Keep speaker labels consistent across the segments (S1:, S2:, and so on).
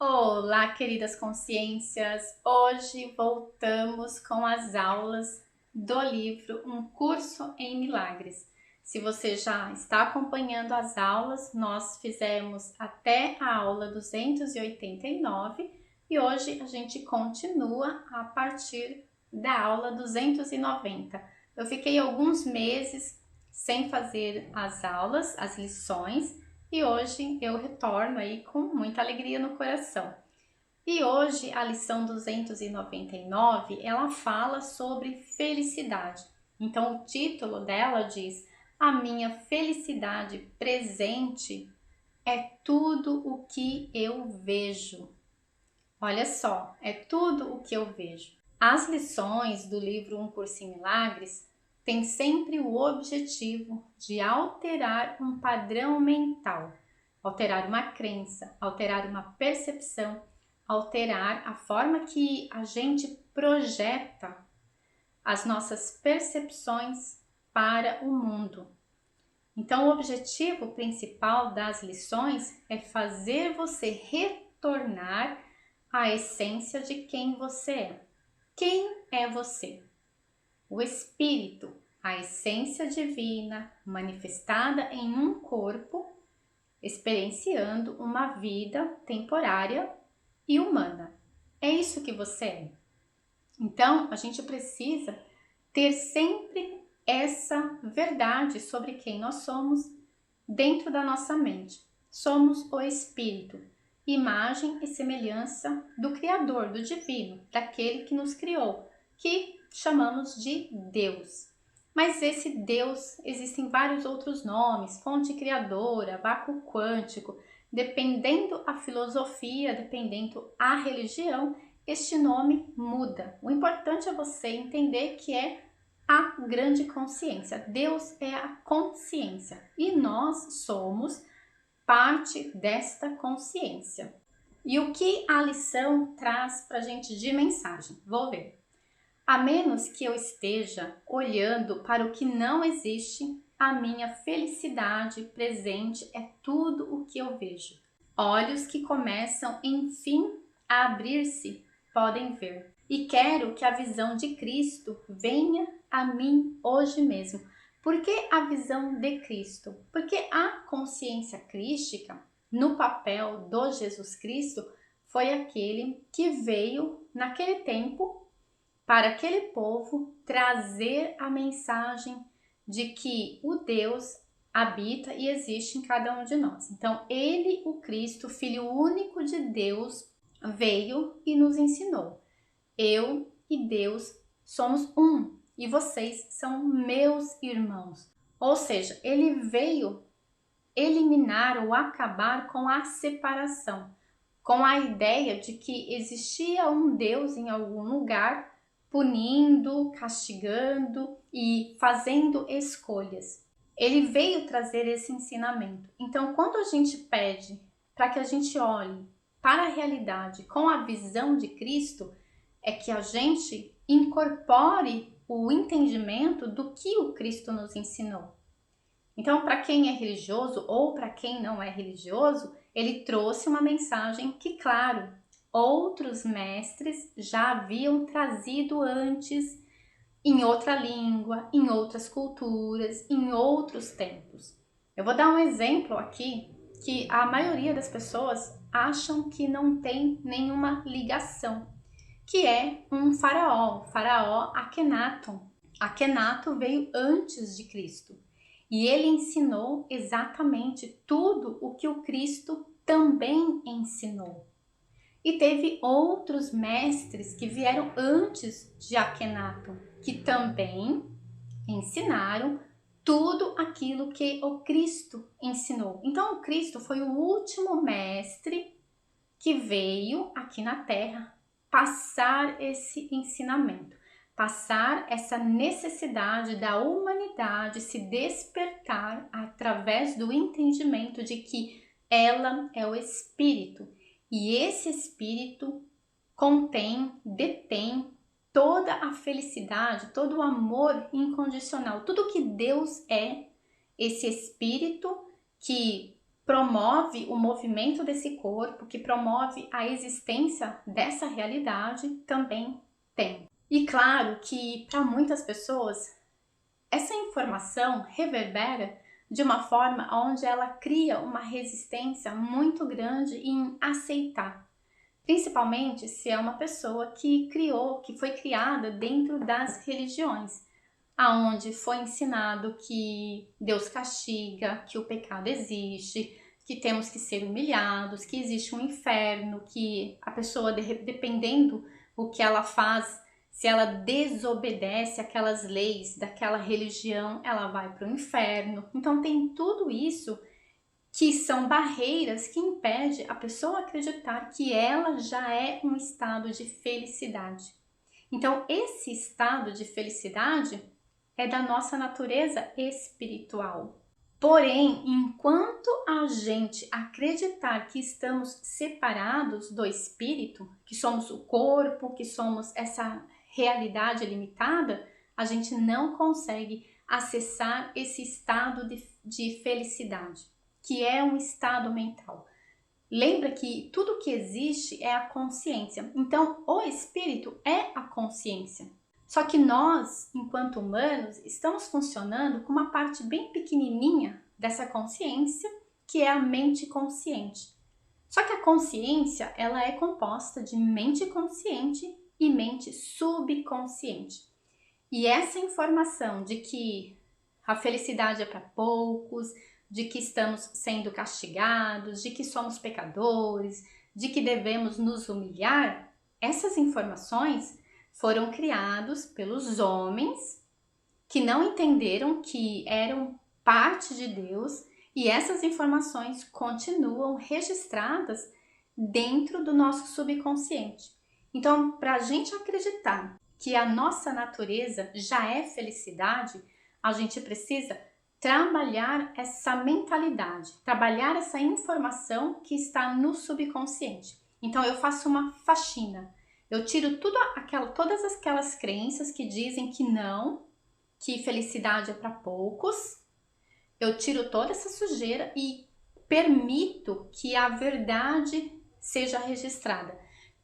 S1: Olá, queridas consciências! Hoje voltamos com as aulas do livro Um Curso em Milagres. Se você já está acompanhando as aulas, nós fizemos até a aula 289 e hoje a gente continua a partir da aula 290. Eu fiquei alguns meses sem fazer as aulas, as lições, e hoje eu retorno aí com muita alegria no coração. E hoje a lição 299, ela fala sobre felicidade. Então o título dela diz: a minha felicidade presente é tudo o que eu vejo. Olha só, é tudo o que eu vejo. As lições do livro Um Curso em Milagres têm sempre o objetivo de alterar um padrão mental, alterar uma crença, alterar uma percepção, alterar a forma que a gente projeta as nossas percepções para o mundo. Então, o objetivo principal das lições é fazer você retornar à essência de quem você é. Quem é você? O Espírito, a essência divina manifestada em um corpo, experienciando uma vida temporária e humana. É isso que você é. Então, a gente precisa ter sempre essa verdade sobre quem nós somos dentro da nossa mente. Somos o Espírito, imagem e semelhança do Criador, do Divino, daquele que nos criou, que chamamos de Deus. Mas esse Deus, existem vários outros nomes, fonte criadora, vácuo quântico, dependendo a filosofia, dependendo a religião, este nome muda. O importante é você entender que é a grande consciência. Deus é a consciência e nós somos parte desta consciência. E o que a lição traz para a gente de mensagem? Vou ver. A menos que eu esteja olhando para o que não existe, a minha felicidade presente é tudo o que eu vejo. Olhos que começam, enfim, a abrir-se podem ver. E quero que a visão de Cristo venha a mim hoje mesmo. Por que a visão de Cristo? Porque a consciência crística, no papel do Jesus Cristo, foi aquele que veio naquele tempo para aquele povo trazer a mensagem de que o Deus habita e existe em cada um de nós. Então, ele, o Cristo, Filho único de Deus, veio e nos ensinou. Eu e Deus somos um e vocês são meus irmãos. Ou seja, ele veio eliminar ou acabar com a separação, com a ideia de que existia um Deus em algum lugar punindo, castigando e fazendo escolhas. Ele veio trazer esse ensinamento. Então, quando a gente pede para que a gente olhe para a realidade com a visão de Cristo, é que a gente incorpore o entendimento do que o Cristo nos ensinou. Então, para quem é religioso ou para quem não é religioso, ele trouxe uma mensagem que, claro, outros mestres já haviam trazido antes em outra língua, em outras culturas, em outros tempos. Eu vou dar um exemplo aqui que a maioria das pessoas acham que não tem nenhuma ligação, que é um faraó, o faraó Akenaton. Akenaton veio antes de Cristo e ele ensinou exatamente tudo o que o Cristo também ensinou. E teve outros mestres que vieram antes de Akenaton, que também ensinaram tudo aquilo que o Cristo ensinou. Então, o Cristo foi o último mestre que veio aqui na Terra passar esse ensinamento, passar essa necessidade da humanidade se despertar através do entendimento de que ela é o Espírito. E esse Espírito detém toda a felicidade, todo o amor incondicional. Tudo que Deus é, esse Espírito que promove o movimento desse corpo, que promove a existência dessa realidade, também tem. E claro que para muitas pessoas essa informação reverbera de uma forma onde ela cria uma resistência muito grande em aceitar, principalmente se é uma pessoa que foi criada dentro das religiões, aonde foi ensinado que Deus castiga, que o pecado existe, que temos que ser humilhados, que existe um inferno, que a pessoa, dependendo o que ela faz, se ela desobedece aquelas leis daquela religião, ela vai para o inferno. Então tem tudo isso que são barreiras que impedem a pessoa acreditar que ela já é um estado de felicidade. Então esse estado de felicidade é da nossa natureza espiritual. Porém, enquanto a gente acreditar que estamos separados do espírito, que somos o corpo, que somos essa realidade limitada, a gente não consegue acessar esse estado de felicidade, que é um estado mental. Lembra que tudo que existe é a consciência. Então, o espírito é a consciência. Só que nós, enquanto humanos, estamos funcionando com uma parte bem pequenininha dessa consciência, que é a mente consciente. Só que a consciência, ela é composta de mente consciente e mente subconsciente. E essa informação de que a felicidade é para poucos, de que estamos sendo castigados, de que somos pecadores, de que devemos nos humilhar, essas informações foram criados pelos homens que não entenderam que eram parte de Deus, e essas informações continuam registradas dentro do nosso subconsciente. Então, para a gente acreditar que a nossa natureza já é felicidade, a gente precisa trabalhar essa mentalidade, trabalhar essa informação que está no subconsciente. Então, eu faço uma faxina. Eu tiro todas aquelas crenças que dizem que não, que felicidade é para poucos. Eu tiro toda essa sujeira e permito que a verdade seja registrada.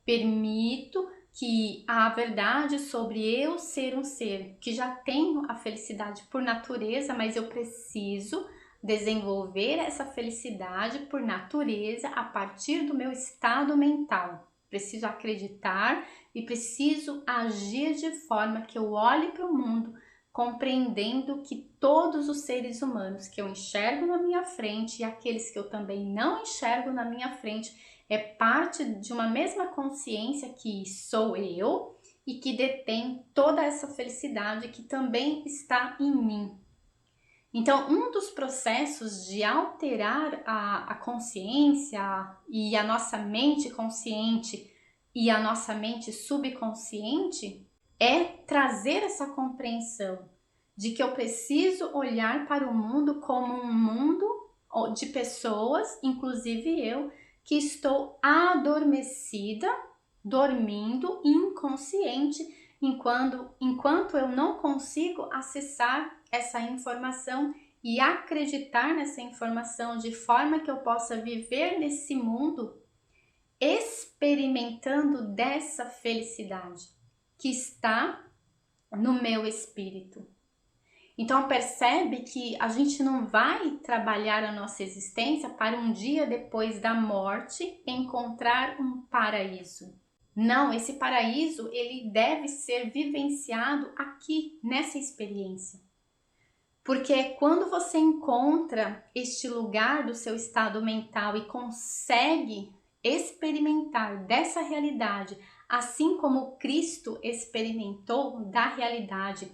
S1: Permito que a verdade sobre eu ser um ser que já tenho a felicidade por natureza, mas eu preciso desenvolver essa felicidade por natureza a partir do meu estado mental. Preciso acreditar e preciso agir de forma que eu olhe para o mundo compreendendo que todos os seres humanos que eu enxergo na minha frente e aqueles que eu também não enxergo na minha frente é parte de uma mesma consciência que sou eu e que detém toda essa felicidade que também está em mim. Então, um dos processos de alterar a consciência e a nossa mente consciente e a nossa mente subconsciente é trazer essa compreensão de que eu preciso olhar para o mundo como um mundo de pessoas, inclusive eu, que estou adormecida, dormindo, inconsciente, enquanto eu não consigo acessar essa informação e acreditar nessa informação de forma que eu possa viver nesse mundo experimentando dessa felicidade que está no meu espírito. Então percebe que a gente não vai trabalhar a nossa existência para um dia depois da morte encontrar um paraíso. Não, esse paraíso ele deve ser vivenciado aqui nessa experiência. Porque quando você encontra este lugar do seu estado mental e consegue experimentar dessa realidade, assim como Cristo experimentou da realidade,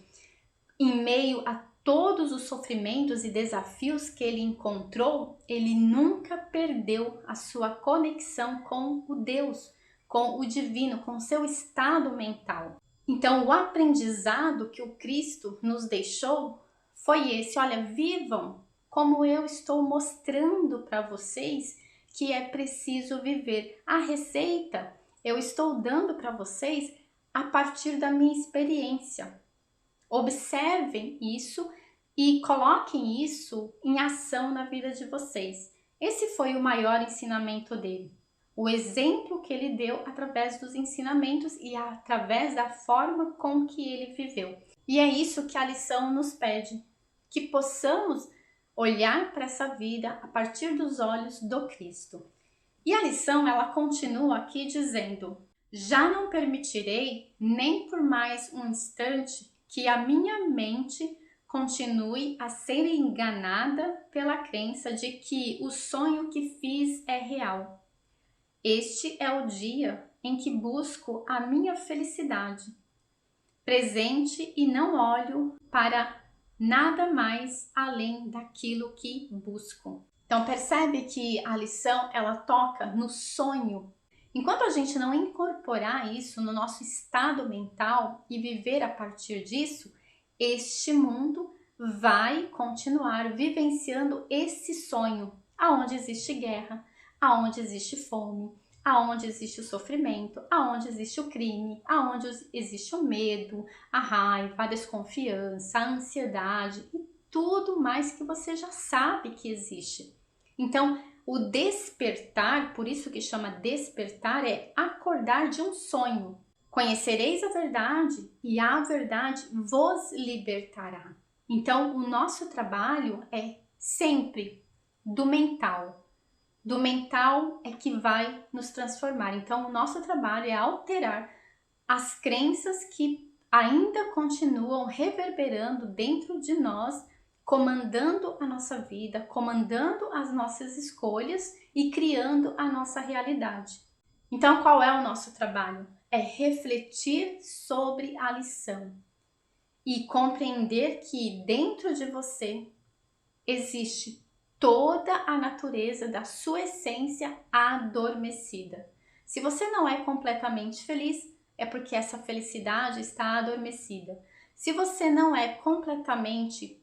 S1: em meio a todos os sofrimentos e desafios que ele encontrou, ele nunca perdeu a sua conexão com o Deus, com o divino, com o seu estado mental. Então, o aprendizado que o Cristo nos deixou foi esse: olha, vivam como eu estou mostrando para vocês que é preciso viver. A receita eu estou dando para vocês a partir da minha experiência. Observem isso e coloquem isso em ação na vida de vocês. Esse foi o maior ensinamento dele. O exemplo que ele deu através dos ensinamentos e através da forma com que ele viveu. E é isso que a lição nos pede, que possamos olhar para essa vida a partir dos olhos do Cristo. E a lição, ela continua aqui dizendo: já não permitirei nem por mais um instante que a minha mente continue a ser enganada pela crença de que o sonho que fiz é real. Este é o dia em que busco a minha felicidade, presente, e não olho para nada mais além daquilo que busco. Então percebe que a lição, ela toca no sonho. Enquanto a gente não incorporar isso no nosso estado mental e viver a partir disso, este mundo vai continuar vivenciando esse sonho, aonde existe guerra, aonde existe fome, aonde existe o sofrimento, aonde existe o crime, aonde existe o medo, a raiva, a desconfiança, a ansiedade e tudo mais que você já sabe que existe. Então, o despertar, por isso que chama despertar, é acordar de um sonho. Conhecereis a verdade e a verdade vos libertará. Então, o nosso trabalho é sempre do mental. Do mental é que vai nos transformar. Então, o nosso trabalho é alterar as crenças que ainda continuam reverberando dentro de nós, comandando a nossa vida, comandando as nossas escolhas e criando a nossa realidade. Então, qual é o nosso trabalho? É refletir sobre a lição e compreender que dentro de você existe toda a natureza da sua essência adormecida. Se você não é completamente feliz, é porque essa felicidade está adormecida. Se você não é completamente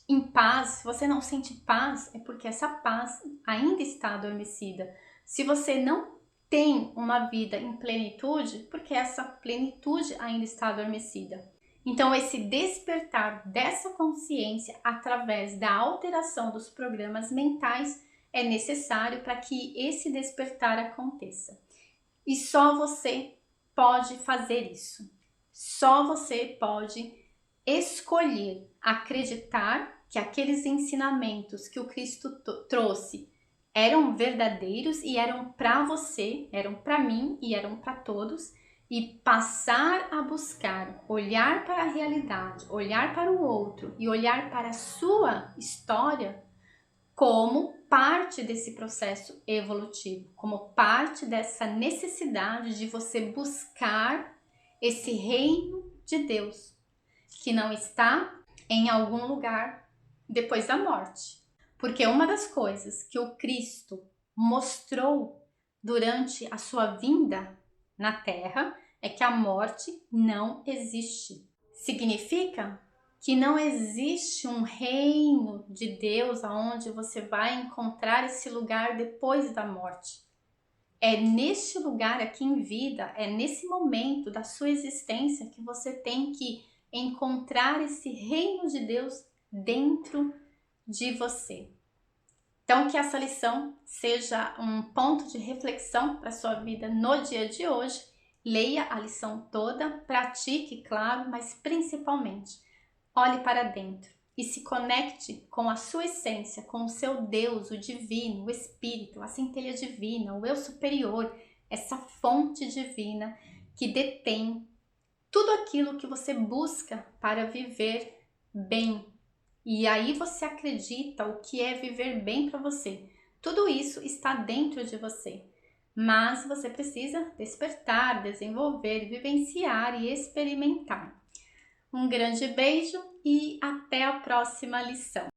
S1: em paz, se você não sente paz, é porque essa paz ainda está adormecida. Se você não tem uma vida em plenitude, porque essa plenitude ainda está adormecida. Então, esse despertar dessa consciência através da alteração dos programas mentais é necessário para que esse despertar aconteça. E só você pode fazer isso. Só você pode escolher acreditar que aqueles ensinamentos que o Cristo trouxe eram verdadeiros e eram para você, eram para mim e eram para todos, e passar a buscar, olhar para a realidade, olhar para o outro e olhar para a sua história como parte desse processo evolutivo, como parte dessa necessidade de você buscar esse reino de Deus, que não está em algum lugar depois da morte. Porque uma das coisas que o Cristo mostrou durante a sua vinda na Terra é que a morte não existe. Significa que não existe um reino de Deus onde você vai encontrar esse lugar depois da morte. É neste lugar aqui em vida, é nesse momento da sua existência que você tem que encontrar esse reino de Deus dentro de você. Então, que essa lição seja um ponto de reflexão para a sua vida no dia de hoje. Leia a lição toda, pratique, claro, mas principalmente olhe para dentro e se conecte com a sua essência, com o seu Deus, o divino, o Espírito, a centelha divina, o eu superior, essa fonte divina que detém tudo aquilo que você busca para viver bem. E aí você acredita o que é viver bem para você. Tudo isso está dentro de você. Mas você precisa despertar, desenvolver, vivenciar e experimentar. Um grande beijo e até a próxima lição.